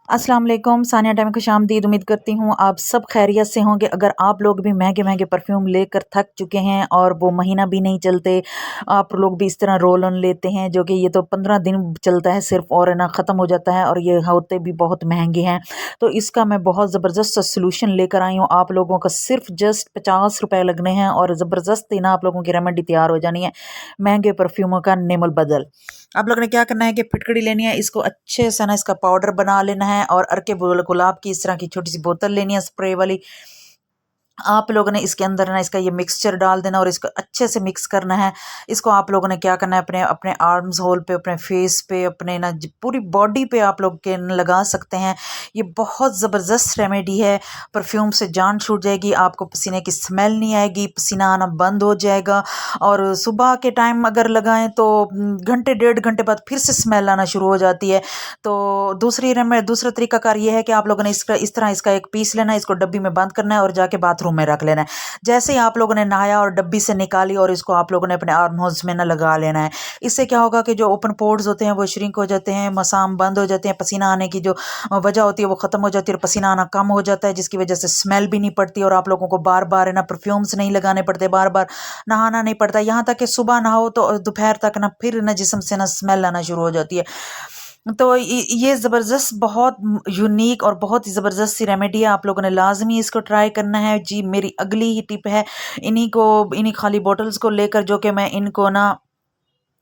अस्सलाम वालेकुम, सानिया टाइम खुशामदीद। उम्मीद करती हूँ आप सब खैरियत से होंगे। अगर आप लोग भी महंगे महंगे परफ्यूम लेकर थक चुके हैं और वो महीना भी नहीं चलते, आप लोग भी इस तरह रोल ऑन लेते हैं जो कि ये तो 15 दिन चलता है सिर्फ और है ना ख़त्म हो जाता है और ये होते भी बहुत महंगे हैं। तो इसका मैं बहुत ज़बरदस्त सा सोल्यूशन लेकर आई हूँ। आप लोगों का सिर्फ जस्ट 50 रुपए लगने हैं और ज़बरदस्त ही ना आप लोगों की रेमेडी तैयार हो जानी है महंगे परफ्यूमों का निमल बदल। आप लोगों ने क्या करना है कि फिटकड़ी लेनी है, इसको अच्छे से ना इसका पाउडर बना लेना है और अर्के गुलाब की इस तरह की छोटी सी बोतल लेनी है स्प्रे वाली। आप लोगों ने इसके अंदर ना इसका ये मिक्सचर डाल देना और इसको अच्छे से मिक्स करना है। इसको आप लोगों ने क्या करना है, अपने अपने आर्म्स होल पे, अपने फेस पे, अपने ना पूरी बॉडी पे आप लोग के लगा सकते हैं। ये बहुत ज़बरदस्त रेमेडी है। परफ्यूम से जान छूट जाएगी, आपको पसीने की स्मेल नहीं आएगी, पसीना आना बंद हो जाएगा। और सुबह के टाइम अगर लगाएं तो घंटे 1.5 घंटे बाद फिर से स्मेल आना शुरू हो जाती है। तो दूसरा तरीकाकार ये है कि आप लोगों ने इसका इस तरह इसका एक पीस लेना है, इसको डब्बी में बंद करना है और जाके बाथरूम में रख लेना है। जैसे ही आप लोगों ने नहाया और डब्बी से निकाली और इसको आप लोगों ने अपने आर्म होल्स में ना लगा लेना है। इससे क्या होगा कि जो ओपन पोर्स होते हैं वो श्रिंक हो जाते हैं, मसाम बंद हो जाते हैं, पसीना आने की जो वजह होती है वो ख़त्म हो जाती है और पसीना आना कम हो जाता है, जिसकी वजह से स्मेल भी नहीं पड़ती और आप लोगों को बार बार है ना परफ्यूम्स नहीं लगाने पड़ते, बार बार नहाना नहीं पड़ता। यहाँ तक कि सुबह नहाओ तो दोपहर तक ना फिर ना जिस्म से ना स्मेल आना शुरू हो जाती है। तो ये ज़बरदस्त बहुत यूनिक और बहुत ही ज़बरदस्त सी रेमेडी है। आप लोगों ने लाजमी इसको ट्राई करना है जी। मेरी अगली ही टिप है, इन्हीं खाली बॉटल्स को लेकर जो कि मैं इनको ना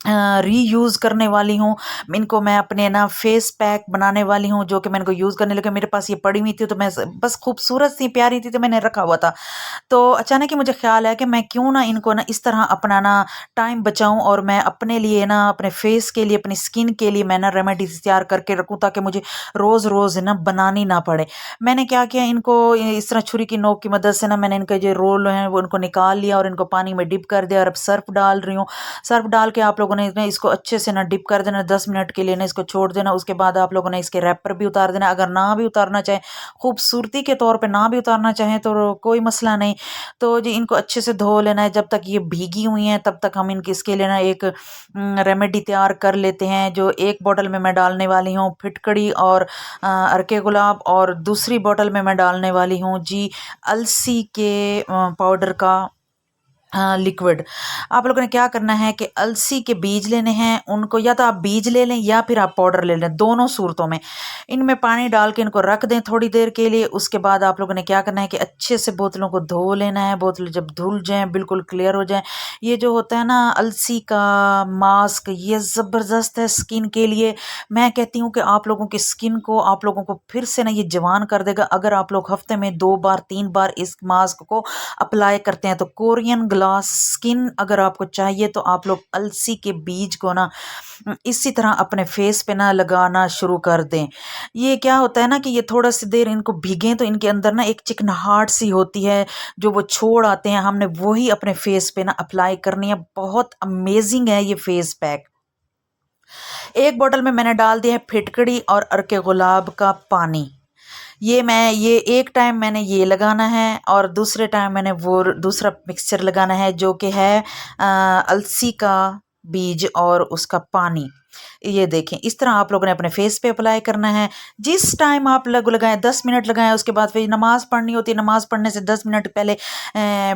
रीयूज़ करने वाली हूँ। इनको मैं अपने ना फेस पैक बनाने वाली हूँ जो कि मैं इनको यूज़ करने लगी। मेरे पास ये पड़ी हुई थी तो मैं बस खूबसूरत सी प्यारी थी तो मैंने रखा हुआ था। तो अचानक ही मुझे ख्याल आया कि मैं क्यों ना इनको ना इस तरह अपना ना टाइम बचाऊं और मैं अपने लिए ना अपने फेस के लिए, अपनी स्किन के लिए मैं ना रेमेडीज तैयार करके रखूं ताकि मुझे रोज़ रोज़ ना बनानी ना पड़े। मैंने क्या किया, इनको इस तरह छुरी की नोक की मदद से ना मैंने इनके जो रोल हैं वो इनको निकाल लिया और इनको पानी में डिप कर दिया और अब सर्फ डाल रही हूँ। सर्फ डाल के आप लोगों ने इसको अच्छे से ना डिप कर देना, 10 मिनट के लिए ना इसको छोड़ देना। उसके बाद आप लोगों ने इसके रैपर भी उतार देना। अगर ना भी उतारना चाहें, खूबसूरती के तौर पे ना भी उतारना चाहें तो कोई मसला नहीं। तो जी इनको अच्छे से धो लेना है। जब तक ये भीगी हुई हैं तब तक हम इनकी इसके लिए ना एक रेमेडी तैयार कर लेते हैं। जो एक बोतल में मैं डालने वाली हूँ फिटकड़ी और अर्के गुलाब, और दूसरी बोतल में मैं डालने वाली हूँ जी अलसी के पाउडर का लिक्विड। आप लोगों ने क्या करना है कि अलसी के बीज लेने हैं, उनको या तो आप बीज ले लें या फिर आप पाउडर ले लें, दोनों सूरतों में। इनमें पानी डाल के इनको रख दें थोड़ी देर के लिए। उसके बाद आप लोगों ने क्या करना है कि अच्छे से बोतलों को धो लेना है। बोतल जब धुल जाएं, बिल्कुल क्लियर हो जाएं, ये जो होता है ना अलसी का मास्क, ये ज़बरदस्त है स्किन के लिए। मैं कहती हूँ कि आप लोगों की स्किन को, आप लोगों को फिर से ना ये जवान कर देगा अगर आप लोग हफ्ते में 2 बार 3 बार इस मास्क को अप्लाई करते हैं। तो कोरियन ग्लास स्किन अगर आपको चाहिए तो आप लोग अलसी के बीज को ना इसी तरह अपने फेस पे ना लगाना शुरू कर दें। ये क्या होता है ना कि ये थोड़ा सी देर इनको भीगें तो इनके अंदर ना एक चिकनाहट सी होती है जो वो छोड़ आते हैं, हमने वही अपने फेस पे ना अप्लाई करनी है। बहुत अमेजिंग है ये फेस पैक। एक बोतल में मैंने डाल दिया है फिटकड़ी और अर्के गुलाब का पानी। ये एक टाइम मैंने ये लगाना है और दूसरे टाइम मैंने वो दूसरा मिक्सचर लगाना है जो कि है अलसी का बीज और उसका पानी। ये देखें, इस तरह आप लोगों ने अपने फेस पे अप्लाई करना है। जिस टाइम आप लगाएं, 10 मिनट लगाएं। उसके बाद फिर नमाज पढ़नी होती है, नमाज पढ़ने से 10 मिनट पहले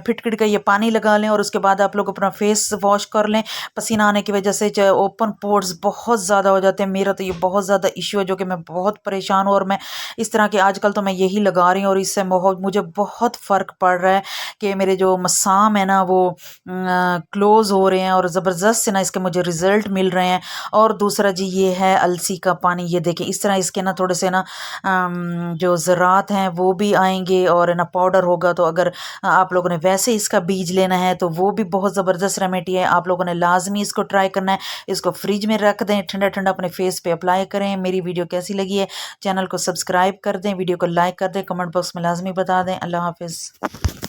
फिटकिट का ये पानी लगा लें और उसके बाद आप लोग अपना फेस वॉश कर लें। पसीना आने की वजह से ओपन पोर्स बहुत ज़्यादा हो जाते हैं। मेरा तो ये बहुत ज़्यादा इश्यू है जो कि मैं बहुत परेशान हूँ और मैं इस तरह के आजकल तो मैं यही लगा रही हूँ और इससे मुझे बहुत फ़र्क पड़ रहा है कि मेरे जो मसाम है ना वो क्लोज़ हो रहे हैं और ज़बरदस्त से ना इसके मुझे रिज़ल्ट मिल रहे हैं। और दूसरा जी ये है अलसी का पानी। ये देखें, इस तरह इसके ना थोड़े से ना जो ज़रात हैं वो भी आएंगे और ना पाउडर होगा। तो अगर आप लोगों ने वैसे इसका बीज लेना है तो वो भी बहुत ज़बरदस्त रेमेडी है। आप लोगों ने लाजमी इसको ट्राई करना है। इसको फ्रिज में रख दें, ठंडा ठंडा अपने फेस पे अप्लाई करें। मेरी वीडियो कैसी लगी है, चैनल को सब्सक्राइब कर दें, वीडियो को लाइक कर दें, कमेंट बॉक्स में लाजमी बता दें। अल्लाह हाफिज़।